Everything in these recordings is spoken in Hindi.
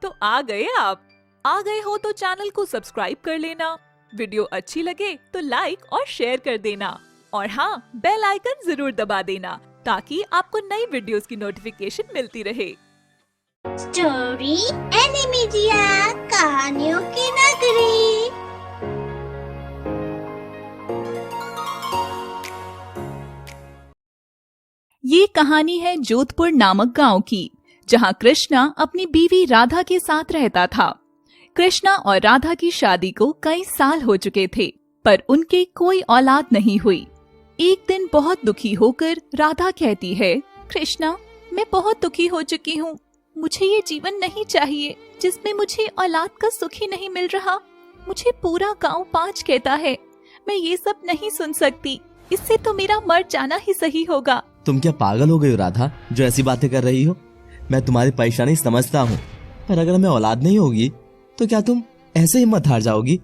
तो आ गए आप। आ गए हो तो चैनल को सब्सक्राइब कर लेना, वीडियो अच्छी लगे तो लाइक और शेयर कर देना और हाँ, बेल आइकन जरूर दबा देना ताकि आपको नई वीडियोस की नोटिफिकेशन मिलती रहे। स्टोरी एनिमीडिया, कहानियों की नगरी। ये कहानी है जोधपुर नामक गांव की, जहां कृष्णा अपनी बीवी राधा के साथ रहता था। कृष्णा और राधा की शादी को कई साल हो चुके थे, पर उनके कोई औलाद नहीं हुई। एक दिन बहुत दुखी होकर राधा कहती है, कृष्णा, मैं बहुत दुखी हो चुकी हूँ। मुझे ये जीवन नहीं चाहिए जिसमें मुझे औलाद का सुख ही नहीं मिल रहा। मुझे पूरा गांव पांच कहता है, मैं ये सब नहीं सुन सकती। इससे तो मेरा मर जाना ही सही होगा। तुम क्या पागल हो गई हो राधा, जो ऐसी बातें कर रही हो? मैं तुम्हारी परेशानी समझता हूँ, पर अगर हमें औलाद नहीं होगी तो क्या तुम ऐसे हिम्मत हार जाओगी?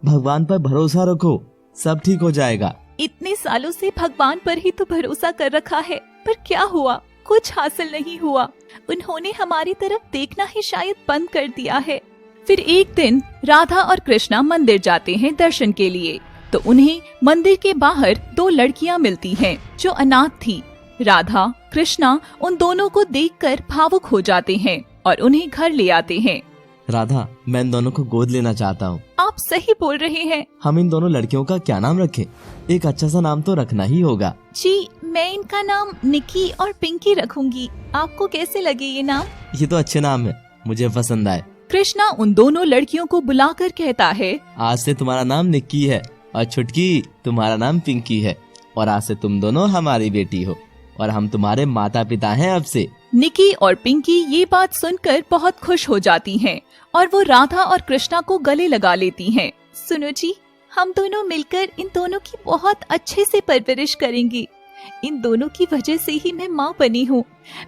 भगवान पर भरोसा रखो, सब ठीक हो जाएगा। इतने सालों से भगवान पर ही तो भरोसा कर रखा है, पर क्या हुआ? कुछ हासिल नहीं हुआ। उन्होंने हमारी तरफ देखना ही शायद बंद कर दिया है। फिर एक दिन राधा और कृष्णा मंदिर जाते हैं दर्शन के लिए, तो उन्हें मंदिर के बाहर दो लड़कियां मिलती हैं जो अनाथ थी। राधा, कृष्णा उन दोनों को देखकर भावुक हो जाते हैं और उन्हें घर ले आते हैं। राधा, मैं इन दोनों को गोद लेना चाहता हूँ। आप सही बोल रहे हैं। हम इन दोनों लड़कियों का क्या नाम रखें? एक अच्छा सा नाम तो रखना ही होगा। जी, मैं इनका नाम निकी और पिंकी रखूंगी। आपको कैसे लगे ये नाम? ये तो अच्छे नाम है, मुझे पसंद आए। कृष्णा उन दोनों लड़कियों को बुलाकर कहता है, आज से तुम्हारा नाम निक्की है और छुटकी तुम्हारा नाम पिंकी है, और आज से तुम दोनों हमारी बेटी हो और हम तुम्हारे माता पिता हैं अब से। निकी और पिंकी ये बात सुनकर बहुत खुश हो जाती हैं और वो राधा और कृष्णा को गले लगा लेती हैं। सुनो जी, हम दोनों मिलकर इन दोनों की बहुत अच्छे से परवरिश करेंगी। इन दोनों की वजह से ही मैं माँ बनी हूँ।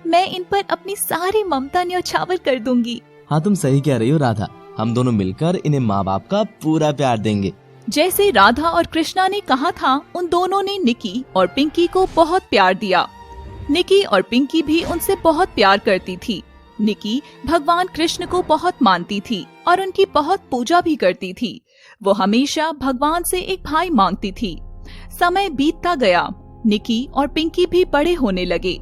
मैं इन पर अपनी सारी ममता न्यौछावर कर दूंगी। हाँ, तुम सही कह रही हो राधा, हम दोनों मिलकर इन्हें माँ बाप का पूरा प्यार देंगे। जैसे राधा और कृष्णा ने कहा था, उन दोनों ने निकी और पिंकी को बहुत प्यार दिया। निकी और पिंकी भी उनसे बहुत प्यार करती थी। निकी भगवान कृष्ण को बहुत मानती थी और उनकी बहुत पूजा भी करती थी। वो हमेशा भगवान से एक भाई मांगती थी। समय बीतता गया, निकी और पिंकी भी बड़े होने लगे।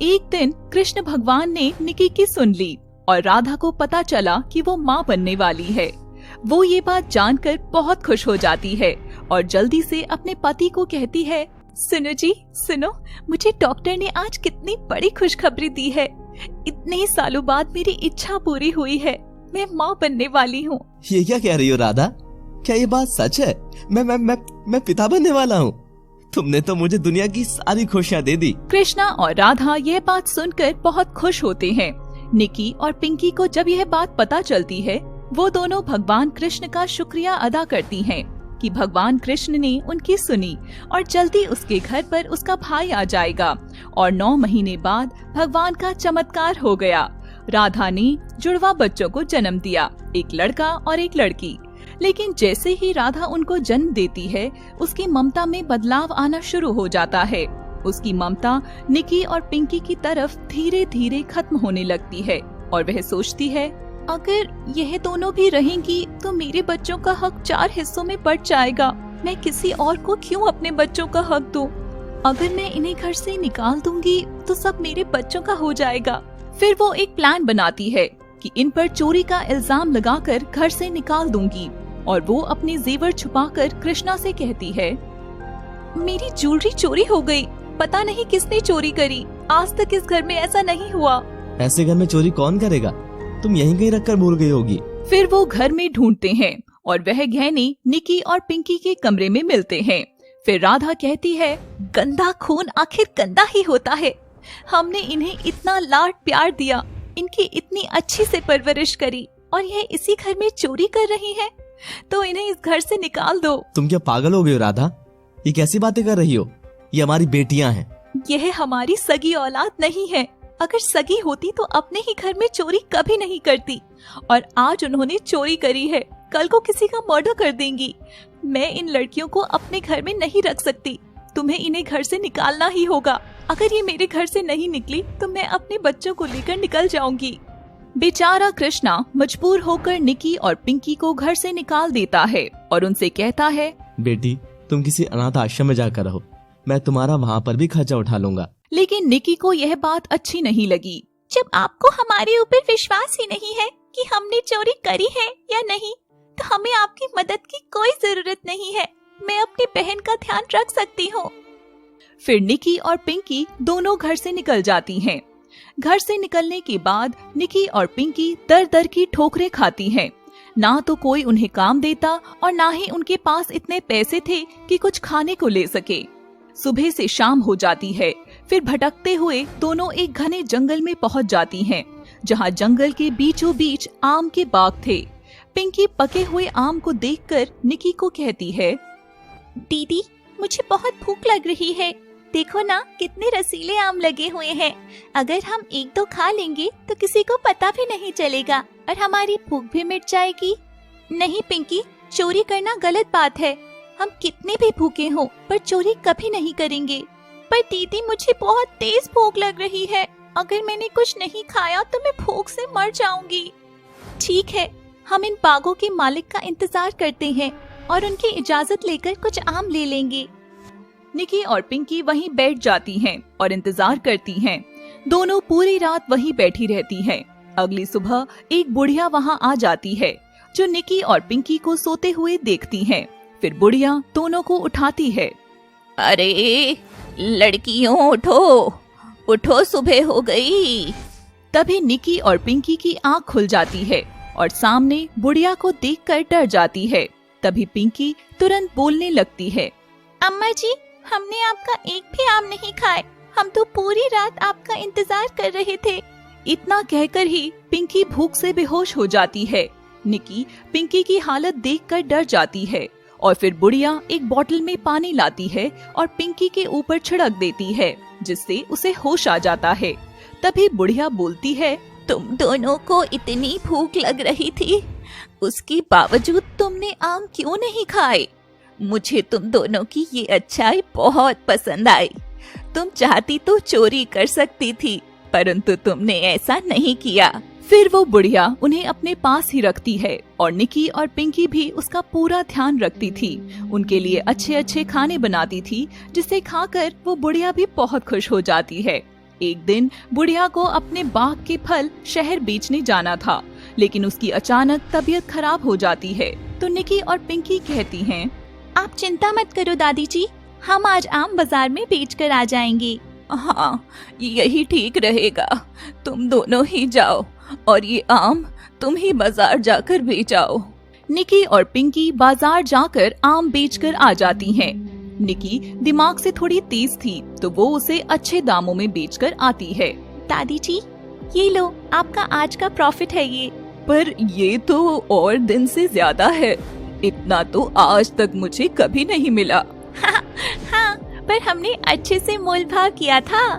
एक दिन कृष्ण भगवान ने निकी की सुन ली और राधा को पता चला कि वो माँ बनने वाली है। वो ये बात जानकर बहुत खुश हो जाती है और जल्दी से अपने पति को कहती है, सुनो जी, सुनो, मुझे डॉक्टर ने आज कितनी बड़ी खुशखबरी दी है। इतने सालों बाद मेरी इच्छा पूरी हुई है। मैं माँ बनने वाली हूँ। ये क्या कह रही हो राधा? क्या ये बात सच है? मैं पिता बनने वाला हूँ। तुमने तो मुझे दुनिया की सारी खुशियाँ दे दी। कृष्णा और राधा यह बात सुनकर बहुत खुश होते हैं। निकी और पिंकी को जब यह बात पता चलती है, वो दोनों भगवान कृष्ण का शुक्रिया अदा करती हैं कि भगवान कृष्ण ने उनकी सुनी और जल्दी उसके घर पर उसका भाई आ जाएगा। और 9 महीने बाद भगवान का चमत्कार हो गया। राधा ने जुड़वा बच्चों को जन्म दिया, एक लड़का और एक लड़की। लेकिन जैसे ही राधा उनको जन्म देती है, उसकी ममता में बदलाव आना शुरू हो जाता है। उसकी ममता निकी और पिंकी की तरफ धीरे धीरे खत्म होने लगती है और वह सोचती है, अगर यह दोनों भी रहेंगी तो मेरे बच्चों का हक 4 हिस्सों में बट जाएगा। मैं किसी और को क्यों अपने बच्चों का हक दूं? अगर मैं इन्हें घर से निकाल दूंगी तो सब मेरे बच्चों का हो जाएगा। फिर वो एक प्लान बनाती है कि इन पर चोरी का इल्जाम लगाकर घर से निकाल दूंगी और वो अपने जेवर छुपाकर कृष्णा से कहती है, मेरी ज्वेलरी चोरी हो गई। पता नहीं किसने चोरी करी। आज तक इस घर में ऐसा नहीं हुआ। ऐसे घर में चोरी कौन करेगा? तुम यहीं कहीं रखकर भूल गई होगी। फिर वो घर में ढूंढते हैं और वह गहने निकी और पिंकी के कमरे में मिलते हैं। फिर राधा कहती है, गंदा खून आखिर गंदा ही होता है। हमने इन्हें इतना लाड प्यार दिया, इनकी इतनी अच्छी से परवरिश करी और यह इसी घर में चोरी कर रही है, तो इन्हें इस घर से निकाल दो। तुम क्या पागल हो गई हो राधा? ये कैसी बातें कर रही हो? ये हमारी बेटियां हैं। यह हमारी सगी औलाद नहीं है। अगर सगी होती तो अपने ही घर में चोरी कभी नहीं करती, और आज उन्होंने चोरी करी है, कल को किसी का मर्डर कर देंगी। मैं इन लड़कियों को अपने घर में नहीं रख सकती। तुम्हें इन्हें घर से निकालना ही होगा। अगर ये मेरे घर से नहीं निकली तो मैं अपने बच्चों को लेकर निकल जाऊंगी। बेचारा कृष्णा मजबूर होकर निकी और पिंकी को घर से निकाल देता है और उनसे कहता है, बेटी तुम किसी अनाथ आश्रम में जाकर रहो, मैं तुम्हारा वहाँ पर भी खर्चा उठा लूंगा। लेकिन निकी को यह बात अच्छी नहीं लगी। जब आपको हमारे ऊपर विश्वास ही नहीं है कि हमने चोरी करी है या नहीं, तो हमें आपकी मदद की कोई जरूरत नहीं है। मैं अपनी बहन का ध्यान रख सकती हूँ। फिर निकी और पिंकी दोनों घर से निकल जाती हैं। घर से निकलने के बाद निकी और पिंकी दर दर की ठोकरें खाती हैं। ना तो कोई उन्हें काम देता और ना ही उनके पास इतने पैसे थे कि कुछ खाने को ले सके। सुबह से शाम हो जाती है। फिर भटकते हुए दोनों एक घने जंगल में पहुंच जाती हैं, जहां जंगल के बीचों बीच आम के बाग थे। पिंकी पके हुए आम को देखकर निकी को कहती है, दीदी मुझे बहुत भूख लग रही है। देखो ना कितने रसीले आम लगे हुए हैं। अगर हम एक दो खा लेंगे तो किसी को पता भी नहीं चलेगा और हमारी भूख भी मिट जाएगी। नहीं पिंकी, चोरी करना गलत बात है। हम कितने भी भूखे हों पर चोरी कभी नहीं करेंगे। पर दीदी मुझे बहुत तेज भूख लग रही है। अगर मैंने कुछ नहीं खाया तो मैं भूख से मर जाऊंगी। ठीक है, हम इन बागों के मालिक का इंतजार करते हैं और उनकी इजाजत लेकर कुछ आम ले लेंगे। निकी और पिंकी वहीं बैठ जाती हैं और इंतजार करती हैं। दोनों पूरी रात वहीं बैठी रहती हैं। अगली सुबह एक बुढ़िया वहां आ जाती है, जो निकी और पिंकी को सोते हुए देखती है। फिर बुढ़िया दोनों को उठाती है। अरे लड़कियों उठो उठो, सुबह हो गई। तभी निकी और पिंकी की आंख खुल जाती है और सामने बुढ़िया को देखकर डर जाती है। तभी पिंकी तुरंत बोलने लगती है, अम्मा जी, हमने आपका एक भी आम नहीं खाए। हम तो पूरी रात आपका इंतजार कर रहे थे। इतना कहकर ही पिंकी भूख से बेहोश हो जाती है। निकी पिंकी की हालत देखकर डर जाती है और फिर बुढ़िया एक बोतल में पानी लाती है और पिंकी के ऊपर छिड़क देती है, जिससे उसे होश आ जाता है। तभी बुढ़िया बोलती है, तुम दोनों को इतनी भूख लग रही थी, उसके बावजूद तुमने आम क्यों नहीं खाए? मुझे तुम दोनों की ये अच्छाई बहुत पसंद आई। तुम चाहती तो चोरी कर सकती थी, परंतु तुमने ऐसा नहीं किया। फिर वो बुढ़िया उन्हें अपने पास ही रखती है और निकी और पिंकी भी उसका पूरा ध्यान रखती थी। उनके लिए अच्छे अच्छे खाने बनाती थी, जिसे खाकर वो बुढ़िया भी बहुत खुश हो जाती है। एक दिन बुढ़िया को अपने बाग के फल शहर बेचने जाना था, लेकिन उसकी अचानक तबीयत खराब हो जाती है। तो निकी और पिंकी कहती हैं, आप चिंता मत करो दादी जी, हम आज आम बाजार में बेच कर आ जाएंगे। हाँ, यही ठीक रहेगा। तुम दोनों ही जाओ और ये आम तुम ही बाजार जाकर बेचाओ। निकी और पिंकी बाजार जाकर आम बेचकर आ जाती हैं। निकी दिमाग से थोड़ी तेज थी, तो वो उसे अच्छे दामों में बेचकर आती है। दादी जी, ये लो, आपका आज का प्रॉफिट है ये। पर ये तो और दिन से ज्यादा है। इतना तो आज तक मुझे कभी नहीं मिला। हाँ, पर हमने अच्छे से मोल भाव किया था।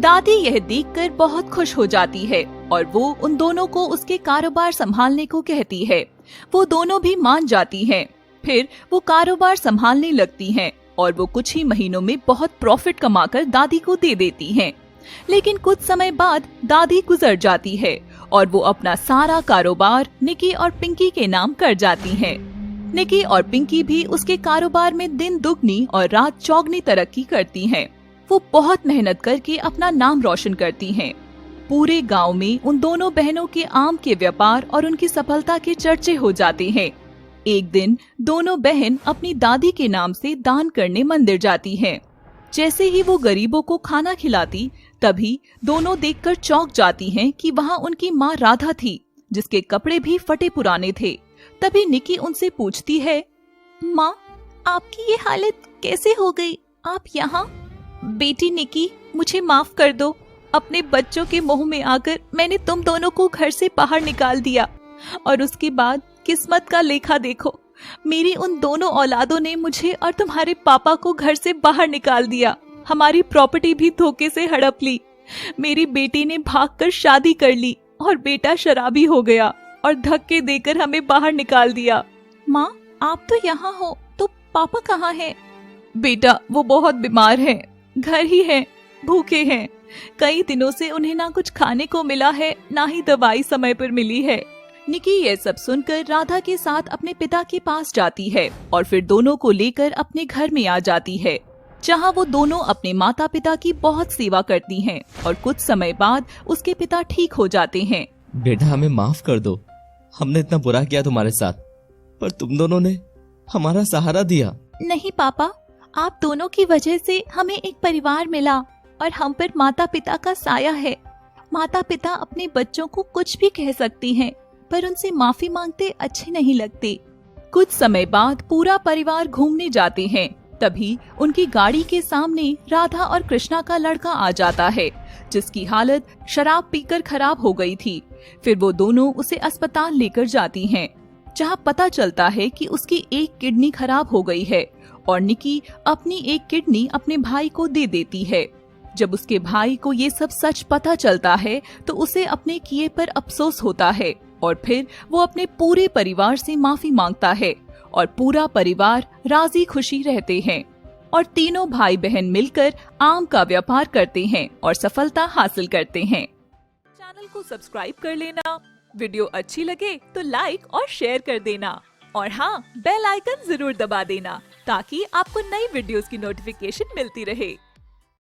दादी यह देखकर बहुत खुश हो जाती है और वो उन दोनों को उसके कारोबार संभालने को कहती है। वो दोनों भी मान जाती हैं। फिर वो कारोबार संभालने लगती हैं और वो कुछ ही महीनों में बहुत प्रॉफिट कमाकर दादी को दे देती हैं। लेकिन कुछ समय बाद दादी गुजर जाती है और वो अपना सारा कारोबार निकी और पिंकी के नाम कर जाती हैं। निकी और पिंकी भी उसके कारोबार में दिन दुगनी और रात चौगनी तरक्की करती हैं। वो बहुत मेहनत करके अपना नाम रोशन करती हैं। पूरे गांव में उन दोनों बहनों के आम के व्यापार और उनकी सफलता के चर्चे हो जाते हैं। एक दिन दोनों बहन अपनी दादी के नाम से दान करने मंदिर जाती हैं। जैसे ही वो गरीबों को खाना खिलाती, तभी दोनों देखकर चौंक जाती हैं कि वहाँ उनकी माँ राधा थी, जिसके कपड़े भी फटे पुराने थे। तभी निकी उनसे पूछती है, माँ, आपकी ये हालत कैसे हो गई? आप यहाँ? बेटी निकी, मुझे माफ कर दो। अपने बच्चों के मोह में आकर मैंने तुम दोनों को घर से बाहर निकाल दिया और उसके बाद किस्मत का लेखा देखो, मेरी उन दोनों औलादों ने मुझे और तुम्हारे पापा को घर से बाहर निकाल दिया। हमारी प्रॉपर्टी भी धोखे से हड़प ली। मेरी बेटी ने भागकर शादी कर ली और बेटा शराबी हो गया और धक्के देकर हमें बाहर निकाल दिया। माँ, आप तो यहाँ हो, तो पापा कहाँ हैं? बेटा, वो बहुत बीमार हैं, घर ही हैं, भूखे हैं। कई दिनों से उन्हें ना कुछ खाने को मिला है, ना ही दवाई समय पर मिली है। निकी ये सब सुनकर राधा के साथ अपने पिता के पास जाती है और फिर दोनों को लेकर अपने घर में आ जाती है, जहाँ वो दोनों अपने माता पिता की बहुत सेवा करती हैं और कुछ समय बाद उसके पिता ठीक हो जाते हैं। बेटा, हमें माफ कर दो। हमने इतना बुरा किया तुम्हारे साथ, पर तुम दोनों ने हमारा सहारा दिया। नहीं पापा, आप दोनों की वजह से हमें एक परिवार मिला और हम पर माता पिता का साया है। माता पिता अपने बच्चों को कुछ भी कह सकती हैं, पर उनसे माफी मांगते अच्छे नहीं लगते। कुछ समय बाद पूरा परिवार घूमने जाते हैं। तभी उनकी गाड़ी के सामने राधा और कृष्णा का लड़का आ जाता है, जिसकी हालत शराब पीकर खराब हो गई थी। फिर वो दोनों उसे अस्पताल लेकर जाती हैं, जहाँ पता चलता है कि उसकी एक किडनी खराब हो गई है और निकी अपनी एक किडनी अपने भाई को दे देती है। जब उसके भाई को ये सब सच पता चलता है तो उसे अपने किए पर अफसोस होता है और फिर वो अपने पूरे परिवार से माफी मांगता है और पूरा परिवार राजी खुशी रहते हैं और तीनों भाई बहन मिलकर आम का व्यापार करते हैं और सफलता हासिल करते हैं। चैनल को सब्सक्राइब कर लेना, वीडियो अच्छी लगे तो लाइक और शेयर कर देना और हाँ, बेल आइकन जरूर दबा देना ताकि आपको नई वीडियोस की नोटिफिकेशन मिलती रहे।